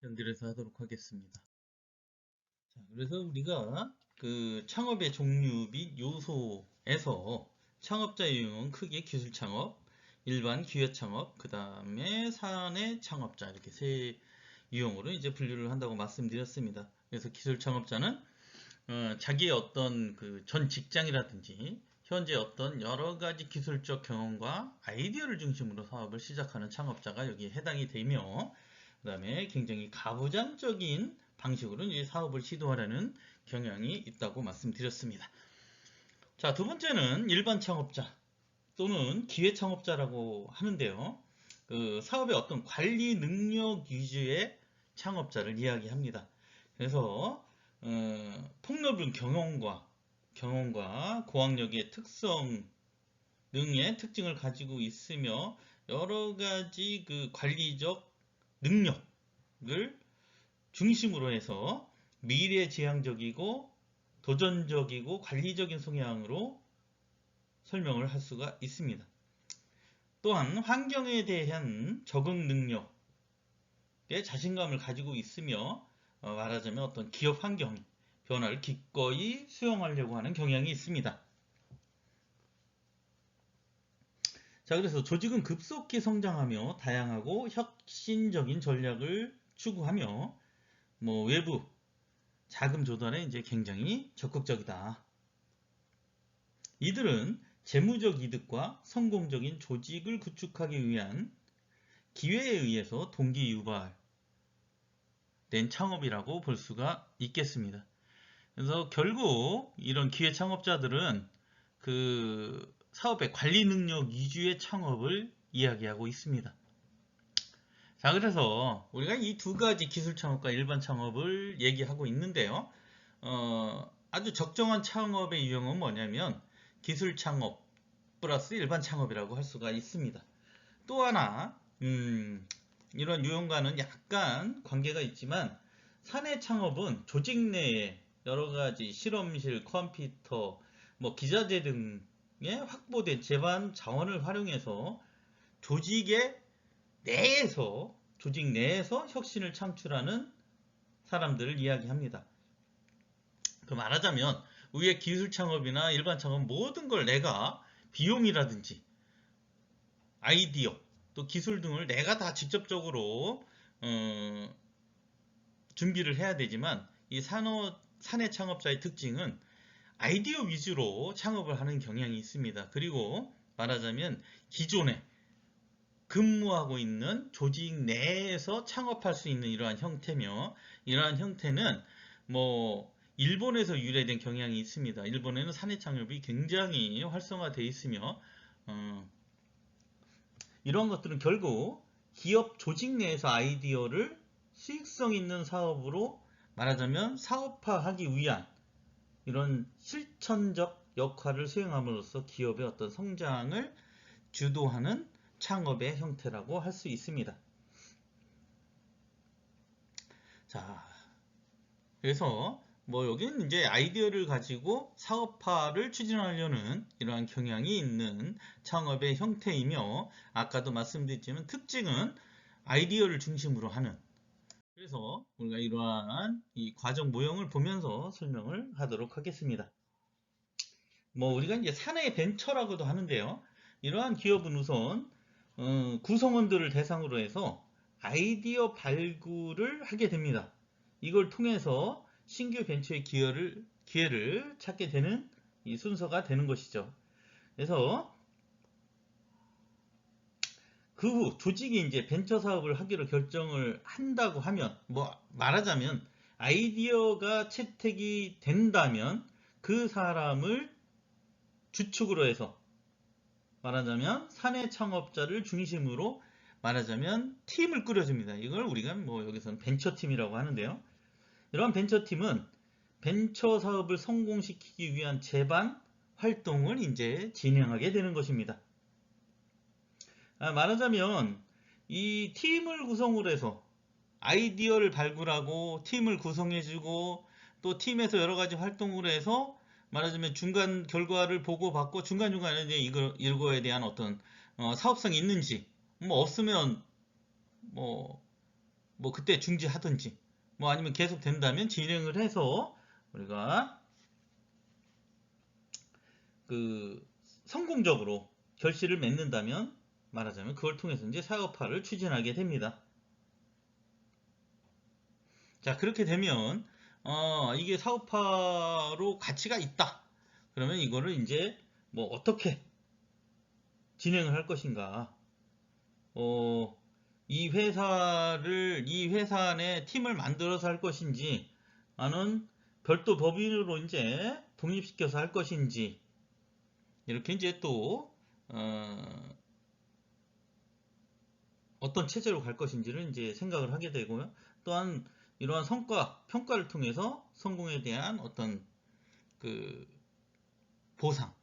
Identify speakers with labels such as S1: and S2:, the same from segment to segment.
S1: 말씀드려서 하도록 하겠습니다. 자, 그래서 우리가 그 창업의 종류 및 요소에서 창업자 유형은 크게 기술 창업, 일반 기획 창업, 그 다음에 사내 창업자 이렇게 세 유형으로 이제 분류를 한다고 말씀드렸습니다. 그래서 기술 창업자는 자기의 어떤 그 전 직장이라든지 현재 어떤 여러 가지 기술적 경험과 아이디어를 중심으로 사업을 시작하는 창업자가 여기에 해당이 되며, 그 다음에 굉장히 가부장적인 방식으로 이제 사업을 시도하려는 경향이 있다고 말씀드렸습니다. 자, 두 번째는 일반 창업자 또는 기획 창업자라고 하는데요. 그 사업의 어떤 관리 능력 위주의 창업자를 이야기합니다. 그래서 폭넓은 경험과 고학력의 특성 등의 특징을 가지고 있으며 여러 가지 그 관리적 능력을 중심으로 해서 미래지향적이고 도전적이고 관리적인 성향으로 설명을 할 수가 있습니다. 또한 환경에 대한 적응 능력에 자신감을 가지고 있으며 말하자면 어떤 기업 환경 변화를 기꺼이 수용하려고 하는 경향이 있습니다. 자, 그래서 조직은 급속히 성장하며 다양하고 혁신적인 전략을 추구하며 외부 자금 조달에 이제 굉장히 적극적이다. 이들은 재무적 이득과 성공적인 조직을 구축하기 위한 기회에 의해서 동기 유발된 창업이라고 볼 수가 있겠습니다. 그래서 결국 이런 기회 창업자들은 그 사업의 관리 능력 위주의 창업을 이야기하고 있습니다. 자, 그래서 우리가 이 두 가지 기술 창업과 일반 창업을 얘기하고 있는데요. 아주 적정한 창업의 유형은 뭐냐면 기술 창업 플러스 일반 창업이라고 할 수가 있습니다. 또 하나 이런 유형과는 약간 관계가 있지만 사내 창업은 조직 내에 여러 가지 실험실, 컴퓨터, 기자재 등의 확보된 제반 자원을 활용해서 조직 내에서 혁신을 창출하는 사람들을 이야기합니다. 그 말하자면 우리의 기술 창업이나 일반 창업 모든 걸 내가 비용이라든지 아이디어 또 기술 등을 내가 다 직접적으로 준비를 해야 되지만 이 사내 창업자의 특징은 아이디어 위주로 창업을 하는 경향이 있습니다. 그리고 말하자면 기존에 근무하고 있는 조직 내에서 창업할 수 있는 이러한 형태며, 이러한 형태는 일본에서 유래된 경향이 있습니다. 일본에는 사내 창업이 굉장히 활성화되어 있으며 이런 것들은 결국 기업 조직 내에서 아이디어를 수익성 있는 사업으로 말하자면 사업화하기 위한 이런 실천적 역할을 수행함으로써 기업의 어떤 성장을 주도하는 창업의 형태라고 할 수 있습니다. 자, 그래서 여기는 이제 아이디어를 가지고 사업화를 추진하려는 이러한 경향이 있는 창업의 형태이며, 아까도 말씀드렸지만 특징은 아이디어를 중심으로 하는, 그래서 우리가 이러한 이 과정 모형을 보면서 설명을 하도록 하겠습니다. 우리가 이제 사내 벤처라고도 하는데요. 이러한 기업은 우선 구성원들을 대상으로 해서 아이디어 발굴을 하게 됩니다. 이걸 통해서 신규 벤처의 기회를 찾게 되는 이 순서가 되는 것이죠. 그래서 그 후 조직이 이제 벤처 사업을 하기로 결정을 한다고 하면, 말하자면 아이디어가 채택이 된다면 그 사람을 주축으로 해서 말하자면 사내 창업자를 중심으로 말하자면 팀을 꾸려줍니다. 이걸 우리가 여기서는 벤처팀이라고 하는데요. 이러한 벤처팀은 벤처 사업을 성공시키기 위한 제반 활동을 이제 진행하게 되는 것입니다. 말하자면 이 팀을 구성을 해서 아이디어를 발굴하고 팀을 구성해주고 또 팀에서 여러 가지 활동을 해서 말하자면 중간 결과를 보고받고 중간중간에 이제 이거에 대한 어떤 사업성이 있는지 없으면 뭐 그때 중지하든지 뭐 아니면 계속 된다면 진행을 해서 우리가 그 성공적으로 결실을 맺는다면 말하자면 그걸 통해서 이제 사업화를 추진하게 됩니다. 자, 그렇게 되면 이게 사업화로 가치가 있다. 그러면 이거를 이제 뭐 어떻게 진행을 할 것인가? 이 회사 내 팀을 만들어서 할 것인지, 아니면 별도 법인으로 이제 독립시켜서 할 것인지, 이렇게 이제 또, 어떤 체제로 갈 것인지를 이제 생각을 하게 되고요. 또한 이러한 성과, 평가를 통해서 성공에 대한 어떤 그 보상,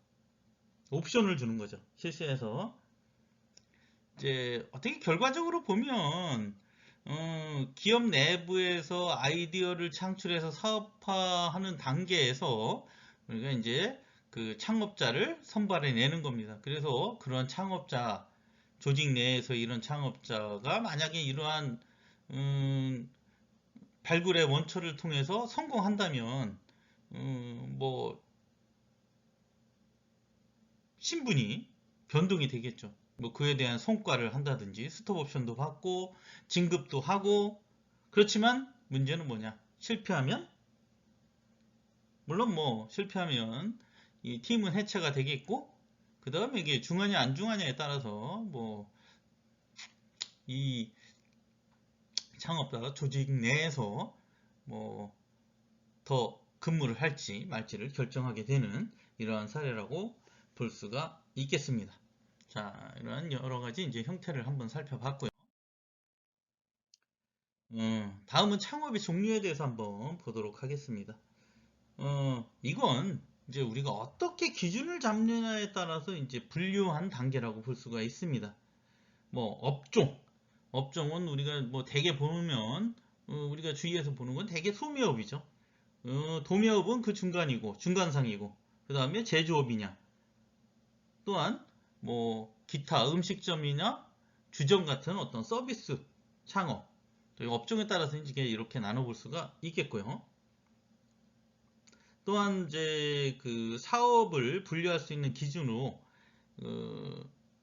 S1: 옵션을 주는 거죠. 실시해서. 이제 어떻게 결과적으로 보면 기업 내부에서 아이디어를 창출해서 사업화하는 단계에서 우리가 이제 그 창업자를 선발해 내는 겁니다. 그래서 그런 창업자 조직 내에서 이런 창업자가 만약에 이러한 발굴의 원초를 통해서 성공한다면 뭐 신분이 변동이 되겠죠. 뭐 그에 대한 성과를 한다든지 스톱 옵션도 받고 진급도 하고. 그렇지만 문제는 뭐냐? 실패하면, 물론 뭐 실패하면 이 팀은 해체가 되겠고, 그 다음에 이게 중하냐 안 중하냐에 따라서 뭐 이 창업자 조직 내에서 뭐 더 근무를 할지 말지를 결정하게 되는 이러한 사례라고 볼 수가 있겠습니다. 자, 이러한 여러 가지 이제 형태를 한번 살펴봤고요. 다음은 창업의 종류에 대해서 한번 보도록 하겠습니다. 이건 이제 우리가 어떻게 기준을 잡느냐에 따라서 이제 분류한 단계라고 볼 수가 있습니다. 뭐 업종은 우리가 뭐 대개 보면 우리가 주위에서 보는 건 대개 소매업이죠. 도매업은 그 중간이고 중간상이고, 그 다음에 제조업이냐, 또한 뭐 기타 음식점이나 주점 같은 어떤 서비스 창업, 업종에 따라서 이제 이렇게 나눠볼 수가 있겠고요. 또한 이제 그 사업을 분류할 수 있는 기준으로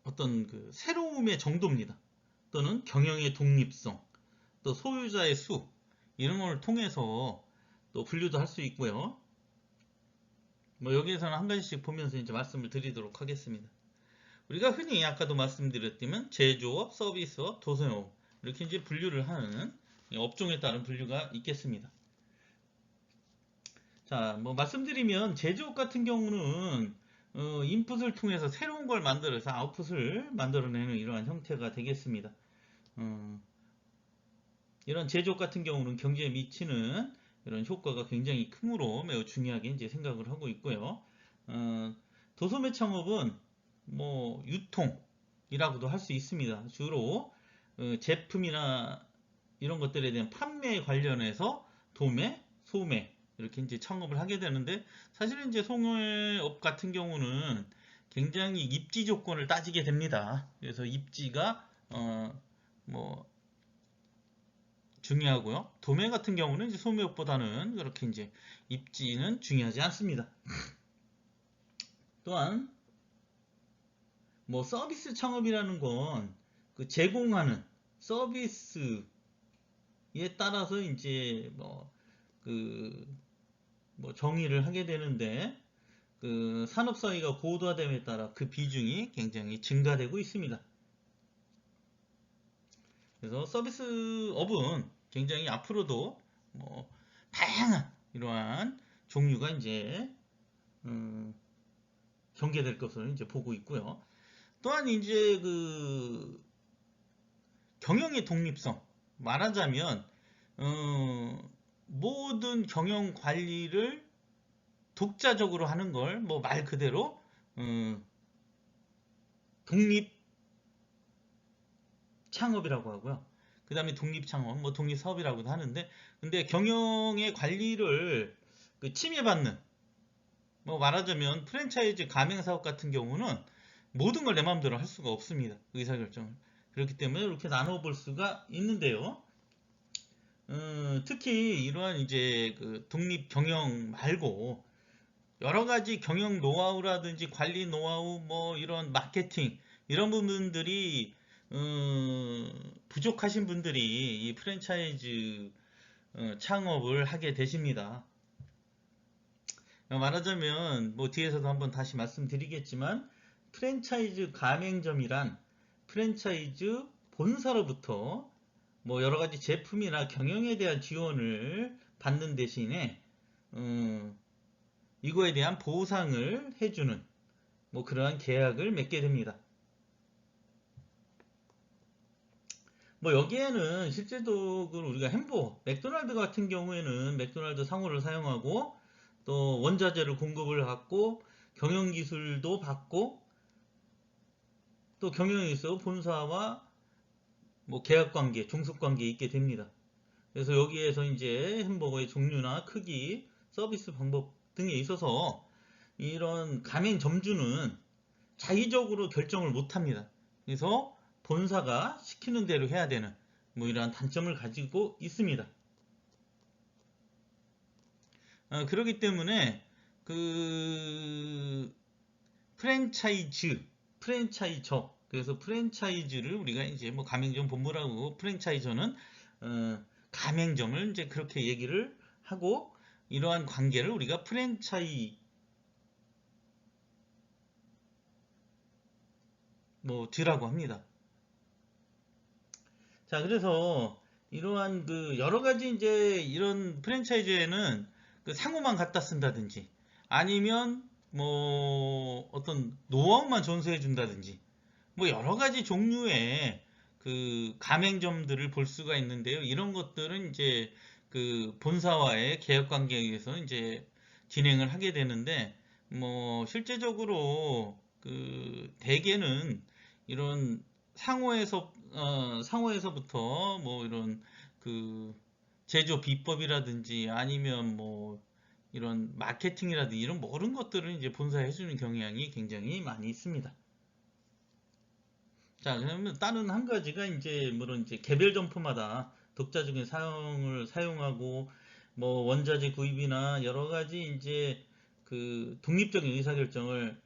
S1: 어떤 그 새로움의 정도입니다. 또는 경영의 독립성, 또 소유자의 수, 이런 걸 통해서 또 분류도 할 수 있고요. 뭐 여기에서는 한 가지씩 보면서 이제 말씀을 드리도록 하겠습니다. 우리가 흔히 아까도 말씀드렸지만 제조업, 서비스업, 도소업 이렇게 이제 분류를 하는 업종에 따른 분류가 있겠습니다. 자, 뭐 말씀드리면 제조업 같은 경우는 인풋을 통해서 새로운 걸 만들어서 아웃풋을 만들어내는 이러한 형태가 되겠습니다. 이런 제조업 같은 경우는 경제에 미치는 이런 효과가 굉장히 크므로 매우 중요하게 이제 생각을 하고 있고요. 도소매 창업은 뭐 유통이라고도 할 수 있습니다. 주로 제품이나 이런 것들에 대한 판매 관련해서 도매, 소매 이렇게 이제 창업을 하게 되는데, 사실은 이제 소매업 같은 경우는 굉장히 입지 조건을 따지게 됩니다. 그래서 입지가 뭐 중요하고요. 도매 같은 경우는 이제 소매업보다는 그렇게 이제 입지는 중요하지 않습니다. 또한 뭐 서비스 창업이라는 건 그 제공하는 서비스에 따라서 이제 뭐 정의를 하게 되는데, 그 산업 사회가 고도화됨에 따라 그 비중이 굉장히 증가되고 있습니다. 그래서 서비스업은 굉장히 앞으로도 뭐 다양한 이러한 종류가 이제 전개될 것을 이제 보고 있고요. 또한 이제 그 경영의 독립성, 말하자면 모든 경영 관리를 독자적으로 하는 걸 뭐 말 그대로 독립 창업이라고 하고요. 그 다음에 독립 창업, 뭐 독립 사업이라고도 하는데, 근데 경영의 관리를 그 침해받는, 뭐 말하자면 프랜차이즈 가맹 사업 같은 경우는 모든 걸 내 마음대로 할 수가 없습니다. 의사결정을. 그렇기 때문에 이렇게 나눠볼 수가 있는데요. 특히 이러한 이제 그 독립 경영 말고 여러 가지 경영 노하우라든지 관리 노하우, 뭐 이런 마케팅 이런 부분들이 부족하신 분들이 이 프랜차이즈 창업을 하게 되십니다. 말하자면 뭐 뒤에서도 한번 다시 말씀드리겠지만 프랜차이즈 가맹점이란 프랜차이즈 본사로부터 뭐 여러 가지 제품이나 경영에 대한 지원을 받는 대신에 이거에 대한 보상을 해주는 뭐 그러한 계약을 맺게 됩니다. 뭐 여기에는 실제적으로 우리가 햄버거, 맥도날드 같은 경우에는 맥도날드 상호를 사용하고 또 원자재를 공급을 받고 경영기술도 받고 또 경영에 있어 본사와 뭐 계약관계, 종속관계에 있게 됩니다. 그래서 여기에서 이제 햄버거의 종류나 크기, 서비스 방법 등에 있어서 이런 가맹점주는 자의적으로 결정을 못합니다. 그래서 본사가 시키는 대로 해야 되는 뭐 이러한 단점을 가지고 있습니다. 그렇기 때문에 그 프랜차이저 그래서 프랜차이즈를 우리가 이제 뭐 가맹점 본부라고 프랜차이저는 가맹점을 이제 그렇게 얘기를 하고 이러한 관계를 우리가 프랜차이즈라고 합니다. 자, 그래서 이러한 그 여러 가지 이제 이런 프랜차이즈에는 그 상호만 갖다 쓴다든지 아니면 뭐 어떤 노하우만 전수해 준다든지 뭐 여러 가지 종류의 그 가맹점들을 볼 수가 있는데요. 이런 것들은 이제 그 본사와의 계약 관계에 의해서 이제 진행을 하게 되는데 뭐 실제적으로 그 대개는 이런 상호에서부터 뭐 이런 그 제조 비법이라든지 아니면 뭐 이런 마케팅이라든지 이런 모든 것들을 이제 본사에 해주는 경향이 굉장히 많이 있습니다. 자, 그러면 다른 한 가지가 이제 물론 이제 개별 점포마다 독자적인 사용을 사용하고 뭐 원자재 구입이나 여러 가지 이제 그 독립적인 의사결정을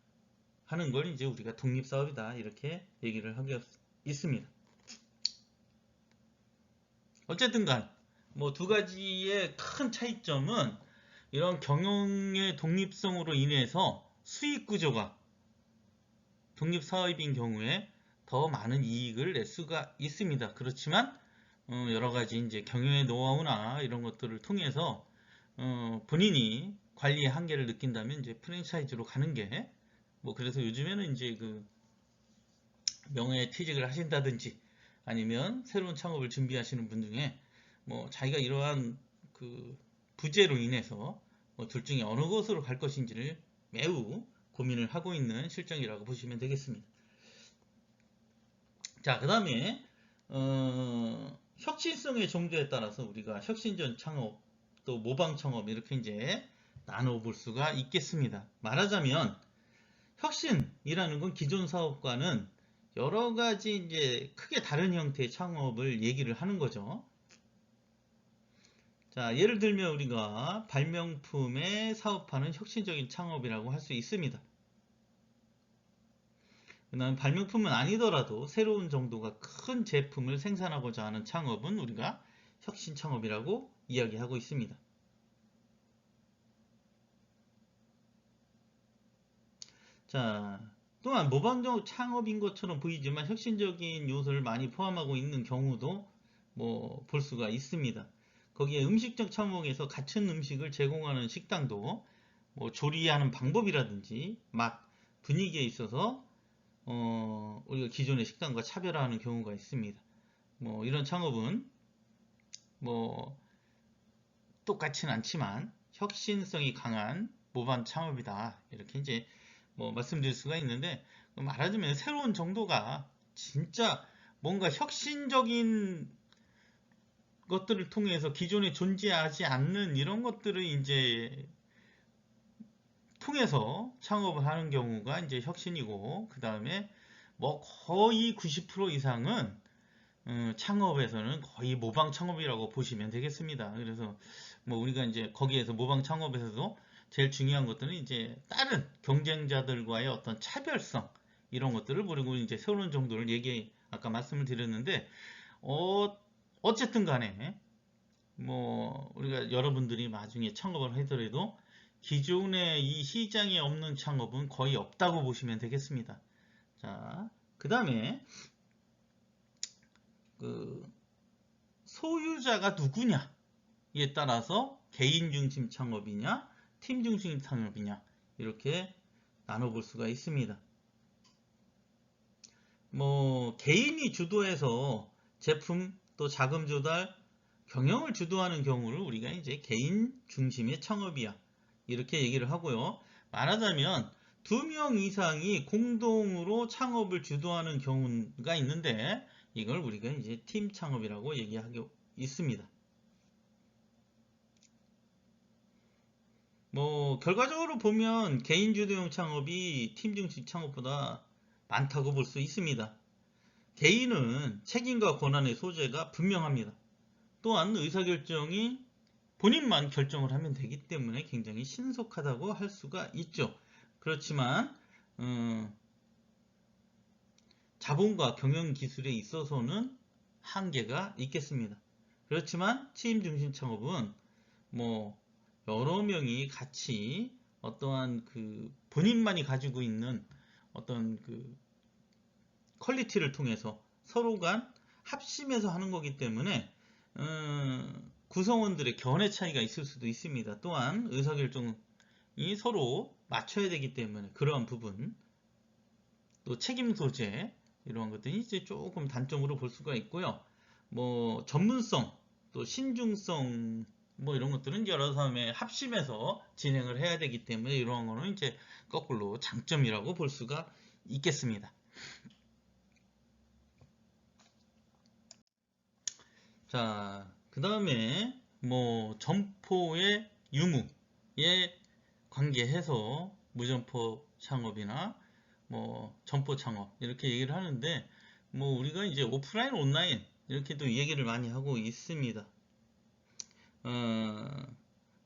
S1: 하는 걸 이제 우리가 독립사업이다 이렇게 얘기를 하고 있습니다. 어쨌든 간 뭐 두 가지의 큰 차이점은 이런 경영의 독립성으로 인해서 수익 구조가 독립사업인 경우에 더 많은 이익을 낼 수가 있습니다. 그렇지만 여러 가지 이제 경영의 노하우나 이런 것들을 통해서 본인이 관리의 한계를 느낀다면 이제 프랜차이즈로 가는 게 뭐 그래서 요즘에는 이제 그 명예퇴직을 하신다든지 아니면 새로운 창업을 준비하시는 분 중에 뭐 자기가 이러한 그 부재로 인해서 뭐 둘 중에 어느 곳으로 갈 것인지를 매우 고민을 하고 있는 실정이라고 보시면 되겠습니다. 자, 그 다음에 혁신성의 정도에 따라서 우리가 혁신적 창업 또 모방 창업 이렇게 이제 나눠볼 수가 있겠습니다. 말하자면 혁신이라는 건 기존 사업과는 여러 가지 이제 크게 다른 형태의 창업을 얘기를 하는 거죠. 자, 예를 들면 우리가 발명품에 사업하는 혁신적인 창업이라고 할 수 있습니다. 그다음 발명품은 아니더라도 새로운 정도가 큰 제품을 생산하고자 하는 창업은 우리가 혁신 창업이라고 이야기하고 있습니다. 자, 또한 모방적 창업인 것처럼 보이지만 혁신적인 요소를 많이 포함하고 있는 경우도 뭐 볼 수가 있습니다. 거기에 음식적 창업에서 같은 음식을 제공하는 식당도 뭐 조리하는 방법이라든지 맛, 분위기에 있어서 우리가 기존의 식당과 차별화하는 경우가 있습니다. 뭐 이런 창업은 뭐 똑같지는 않지만 혁신성이 강한 모방 창업이다 이렇게 이제 뭐 말씀드릴 수가 있는데 말하자면 새로운 정도가 진짜 뭔가 혁신적인 것들을 통해서 기존에 존재하지 않는 이런 것들을 이제 통해서 창업을 하는 경우가 이제 혁신이고 그 다음에 뭐 거의 90% 이상은 창업에서는 거의 모방 창업이라고 보시면 되겠습니다. 그래서 뭐 우리가 이제 거기에서 모방 창업에서도 제일 중요한 것들은 이제 다른 경쟁자들과의 어떤 차별성 이런 것들을 그리고 이제 세우는 정도를 아까 말씀을 드렸는데 어쨌든 간에 뭐 우리가 여러분들이 나중에 창업을 하더라도 기존에 이 시장에 없는 창업은 거의 없다고 보시면 되겠습니다. 자, 그 다음에 그 소유자가 누구냐에 따라서 개인 중심 창업이냐, 팀 중심 창업이냐 이렇게 나눠볼 수가 있습니다. 뭐 개인이 주도해서 제품 또 자금 조달, 경영을 주도하는 경우를 우리가 이제 개인 중심의 창업이야 이렇게 얘기를 하고요. 말하자면 2명 이상이 공동으로 창업을 주도하는 경우가 있는데 이걸 우리가 이제 팀 창업이라고 얘기하고 있습니다. 뭐 결과적으로 보면 개인 주도형 창업이 팀 중심 창업보다 많다고 볼 수 있습니다. 개인은 책임과 권한의 소재가 분명합니다. 또한 의사결정이 본인만 결정을 하면 되기 때문에 굉장히 신속하다고 할 수가 있죠. 그렇지만 자본과 경영 기술에 있어서는 한계가 있겠습니다. 그렇지만 팀 중심 창업은 뭐 여러 명이 같이 어떠한 그 본인만이 가지고 있는 어떤 그 퀄리티를 통해서 서로 간 합심해서 하는 거기 때문에 구성원들의 견해 차이가 있을 수도 있습니다. 또한 의사결정이 서로 맞춰야 되기 때문에 그러한 부분 또 책임 소재 이러한 것들이 이제 조금 단점으로 볼 수가 있고요. 뭐 전문성 또 신중성 뭐 이런 것들은 여러 사람의 합심해서 진행을 해야 되기 때문에 이러한 거는 이제 거꾸로 장점이라고 볼 수가 있겠습니다. 자, 그 다음에 뭐 점포의 유무에 관계해서 무점포 창업이나 뭐 점포 창업 이렇게 얘기를 하는데 뭐 우리가 이제 오프라인 온라인 이렇게도 얘기를 많이 하고 있습니다.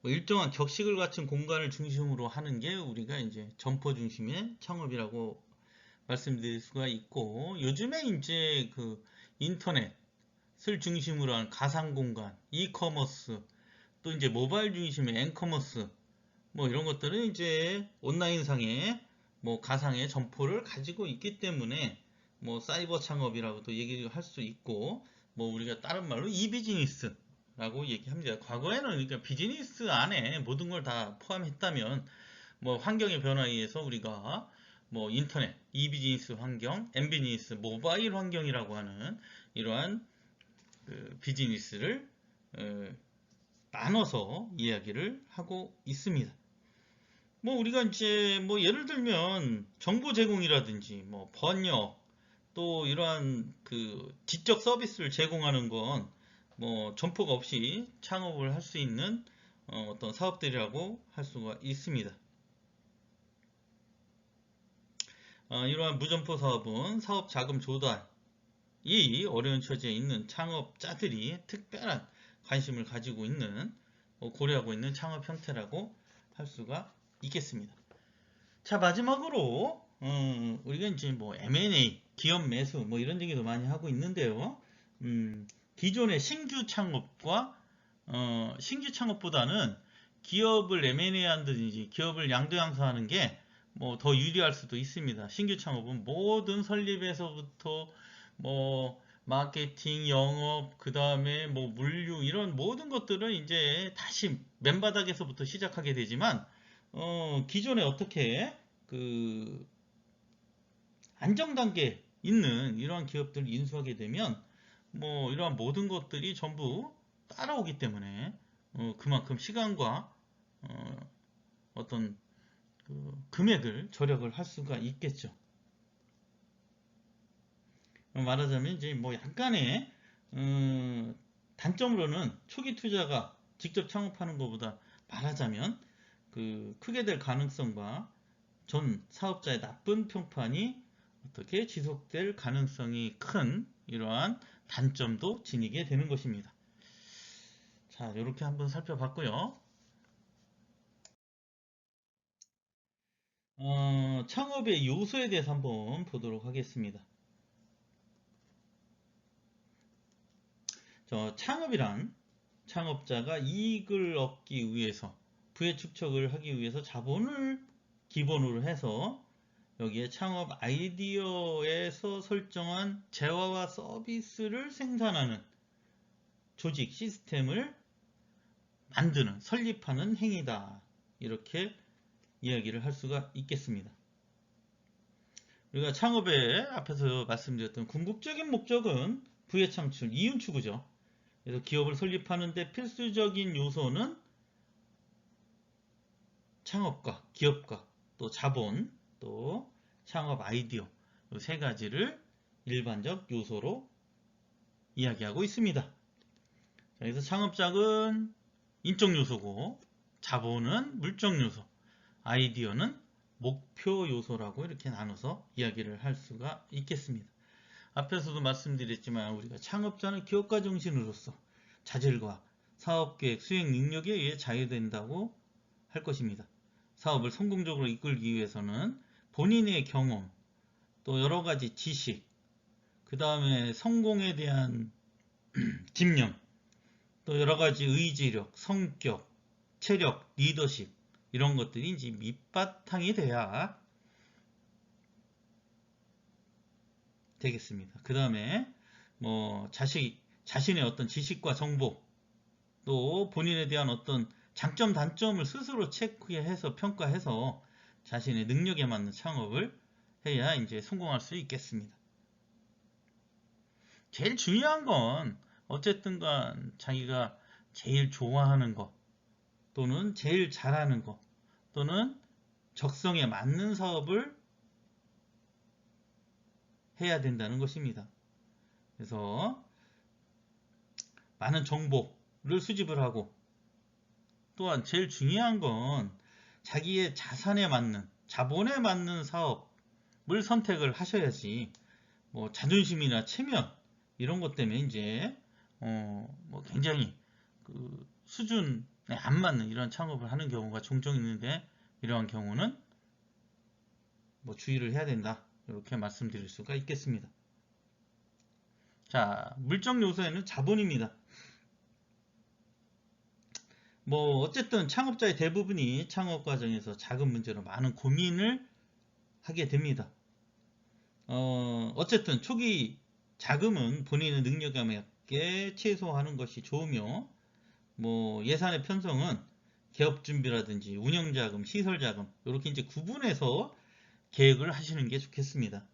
S1: 뭐 일정한 격식을 갖춘 공간을 중심으로 하는 게 우리가 이제 점포 중심의 창업이라고 말씀드릴 수가 있고 요즘에 이제 그 인터넷을 중심으로 한 가상 공간, 이커머스 또 이제 모바일 중심의 엠커머스 뭐 이런 것들은 이제 온라인상에 뭐 가상의 점포를 가지고 있기 때문에 뭐 사이버 창업이라고도 얘기를 할 수 있고 뭐 우리가 다른 말로 이비즈니스라고 얘기합니다. 과거에는 그러니까 비즈니스 안에 모든 걸 다 포함했다면 뭐 환경의 변화에 의해서 우리가 뭐 인터넷, 이비즈니스 환경, 엠비즈니스, 모바일 환경이라고 하는 이러한 그 비즈니스를 나눠서 이야기를 하고 있습니다. 뭐 우리가 이제 뭐 예를 들면 정보 제공이라든지 뭐 번역 또 이러한 그 지적 서비스를 제공하는 건 뭐 점포가 없이 창업을 할 수 있는 어떤 사업들이라고 할 수가 있습니다. 이러한 무점포 사업은 사업 자금 조달이 어려운 처지에 있는 창업자들이 특별한 관심을 가지고 있는 고려하고 있는 창업 형태라고 할 수가 있겠습니다. 자, 마지막으로 우리가 이제 뭐 M&A, 기업 매수 뭐 이런 얘기도 많이 하고 있는데요. 기존의 신규 창업과 신규 창업보다는 기업을 M&A 한다든지 기업을 양도양수하는 게 뭐 더 유리할 수도 있습니다. 신규 창업은 모든 설립에서부터 뭐 마케팅, 영업, 그 다음에 뭐 물류 이런 모든 것들은 이제 다시 맨바닥에서부터 시작하게 되지만 기존에 어떻게 그 안정 단계에 있는 이러한 기업들을 인수하게 되면 뭐 이러한 모든 것들이 전부 따라오기 때문에 그만큼 시간과 어떤 그 금액을 절약을 할 수가 있겠죠. 말하자면 이제 뭐 약간의 단점으로는 초기 투자가 직접 창업하는 것보다 말하자면 그 크게 될 가능성과 전 사업자의 나쁜 평판이 어떻게 지속될 가능성이 큰 이러한 단점도 지니게 되는 것입니다. 자, 이렇게 한번 살펴봤고요. 창업의 요소에 대해서 한번 보도록 하겠습니다. 창업이란 창업자가 이익을 얻기 위해서 부의 축적을 하기 위해서 자본을 기본으로 해서 여기에 창업 아이디어에서 설정한 재화와 서비스를 생산하는 조직 시스템을 만드는 설립하는 행위다. 이렇게 이야기를 할 수가 있겠습니다. 우리가 창업의 앞에서 말씀드렸던 궁극적인 목적은 부의 창출, 이윤 추구죠. 그래서 기업을 설립하는 데 필수적인 요소는 창업가, 기업가, 또 자본, 또 창업 아이디어 이 세 가지를 일반적 요소로 이야기하고 있습니다. 그래서 창업작은 인적 요소고 자본은 물적 요소, 아이디어는 목표 요소라고 이렇게 나눠서 이야기를 할 수가 있겠습니다. 앞에서도 말씀드렸지만 우리가 창업자는 기업가 정신으로서 자질과 사업계획 수행 능력에 의해 자유된다고 할 것입니다. 사업을 성공적으로 이끌기 위해서는 본인의 경험, 또 여러 가지 지식, 그 다음에 성공에 대한 집념, 또 여러 가지 의지력, 성격, 체력, 리더십 이런 것들이 이제 밑바탕이 돼야 되겠습니다. 그 다음에 자신의 어떤 지식과 정보, 또 본인에 대한 어떤 장점, 단점을 스스로 체크해서 평가해서 자신의 능력에 맞는 창업을 해야 이제 성공할 수 있겠습니다. 제일 중요한 건 어쨌든 간 자기가 제일 좋아하는 것 또는 제일 잘하는 것 또는 적성에 맞는 사업을 해야 된다는 것입니다. 그래서 많은 정보를 수집을 하고 또한 제일 중요한 건 자기의 자산에 맞는 자본에 맞는 사업을 선택을 하셔야지 자존심이나 체면 이런 것 때문에 이제 굉장히 그 수준에 안 맞는 이런 창업을 하는 경우가 종종 있는데 이러한 경우는 주의를 해야 된다 이렇게 말씀드릴 수가 있겠습니다. 자, 물적 요소에는 자본입니다. 어쨌든 창업자의 대부분이 창업 과정에서 자금 문제로 많은 고민을 하게 됩니다. 어쨌든 초기 자금은 본인의 능력에 맞게 최소화하는 것이 좋으며 예산의 편성은 개업 준비라든지 운영자금, 시설자금 이렇게 이제 구분해서 계획을 하시는 게 좋겠습니다.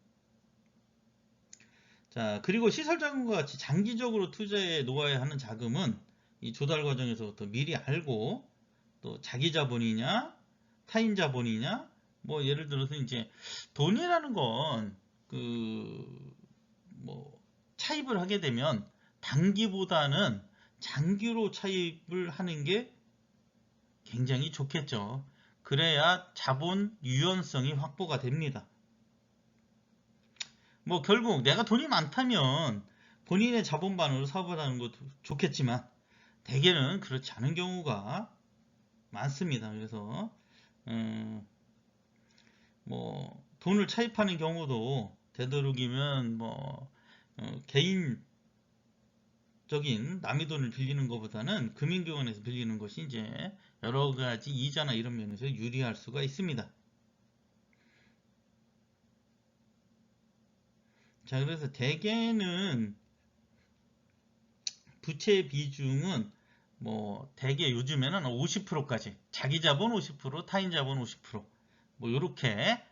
S1: 자, 그리고 시설자금과 같이 장기적으로 투자에 놓아야 하는 자금은 이 조달 과정에서부터 미리 알고 또 자기 자본이냐 타인 자본이냐 예를 들어서 이제 돈이라는 건 차입을 하게 되면 단기보다는 장기로 차입을 하는 게 굉장히 좋겠죠. 그래야 자본 유연성이 확보가 됩니다. 결국 내가 돈이 많다면 본인의 자본반으로 사업을 하는 것도 좋겠지만 대개는 그렇지 않은 경우가 많습니다. 그래서 돈을 차입하는 경우도 되도록이면 개인적인 남의 돈을 빌리는 것보다는 금융기관에서 빌리는 것이 이제 여러 가지 이자나 이런 면에서 유리할 수가 있습니다. 자, 그래서 대개는 부채 비중은 대개 요즘에는 50%까지 자기 자본 50% 타인 자본 50% 요렇게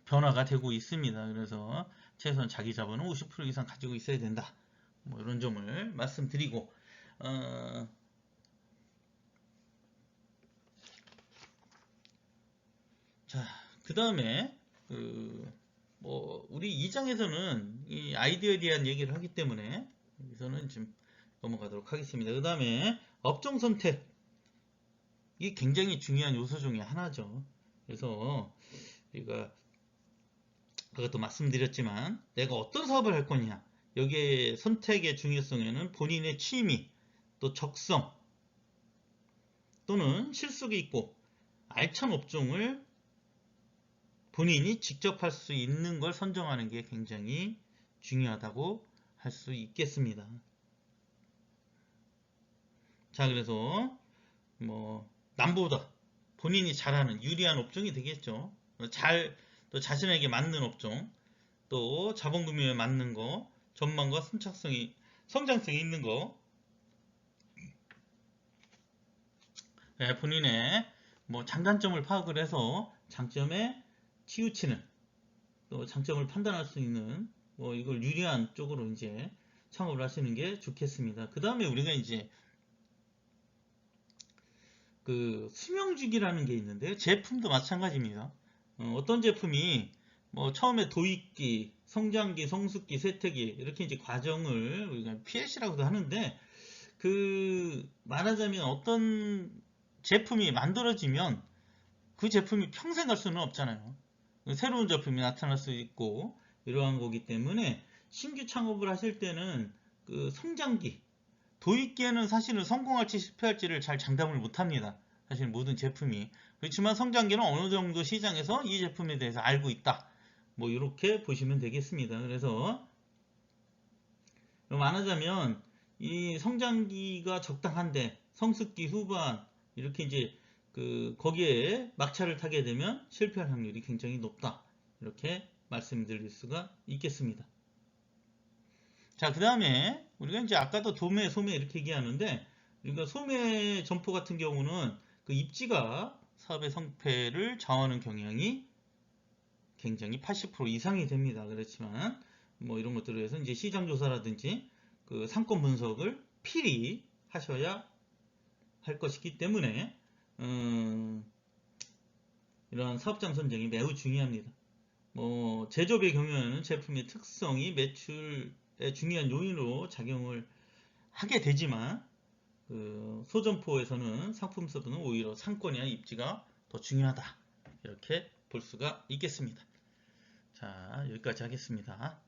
S1: 변화가 되고 있습니다. 그래서 최소한 자기 자본은 50% 이상 가지고 있어야 된다. 이런 점을 말씀드리고 자, 그 다음에 우리 2장에서는 이 아이디어에 대한 얘기를 하기 때문에 여기서는 좀 넘어가도록 하겠습니다. 그 다음에 업종 선택이 굉장히 중요한 요소 중에 하나죠. 그래서 우리가 아까도 말씀드렸지만 내가 어떤 사업을 할 거냐, 여기에 선택의 중요성에는 본인의 취미, 또 적성, 또는 실속이 있고 알찬 업종을 본인이 직접 할 수 있는 걸 선정하는 게 굉장히 중요하다고 할 수 있겠습니다. 자, 그래서 뭐 남보다 본인이 잘하는 유리한 업종이 되겠죠. 또 자신에게 맞는 업종, 또 자본금융에 맞는 거, 전망과 성장성이 있는 거, 본인의 뭐 장단점을 파악을 해서 장점에 치우치는, 또 장점을 판단할 수 있는 뭐 이걸 유리한 쪽으로 이제 창업을 하시는 게 좋겠습니다. 그 다음에 우리가 이제 그 수명주기라는 게 있는데요. 제품도 마찬가지입니다. 어떤 제품이 뭐 처음에 도입기, 성장기, 성숙기, 쇠퇴기 이렇게 이제 과정을 우리가 PLC라고도 하는데, 그 말하자면 어떤 제품이 만들어지면 그 제품이 평생 갈 수는 없잖아요. 새로운 제품이 나타날 수 있고 이러한 거기 때문에 신규 창업을 하실 때는 그 성장기, 도입기에는 사실은 성공할지 실패할지를 잘 장담을 못합니다. 사실 모든 제품이. 그렇지만 성장기는 어느 정도 시장에서 이 제품에 대해서 알고 있다. 뭐 이렇게 보시면 되겠습니다. 그래서 말하자면 이 성장기가 적당한데 성숙기 후반 이렇게 이제 그 거기에 막차를 타게 되면 실패할 확률이 굉장히 높다. 이렇게 말씀드릴 수가 있겠습니다. 자, 그 다음에 우리가 이제 아까도 도매, 소매 이렇게 얘기하는데, 우리가 소매 점포 같은 경우는 그 입지가 사업의 성패를 좌우하는 경향이 굉장히 80% 이상이 됩니다. 그렇지만 뭐 이런 것들을 위해서 이제 시장 조사라든지 그 상권 분석을 필히 하셔야 할 것이기 때문에 이러한 사업장 선정이 매우 중요합니다. 뭐 제조업의 경우에는 제품의 특성이 매출의 중요한 요인으로 작용을 하게 되지만, 그 소점포에서는 상품 서브는 오히려 상권이나 입지가 더 중요하다. 이렇게 볼 수가 있겠습니다. 자, 여기까지 하겠습니다.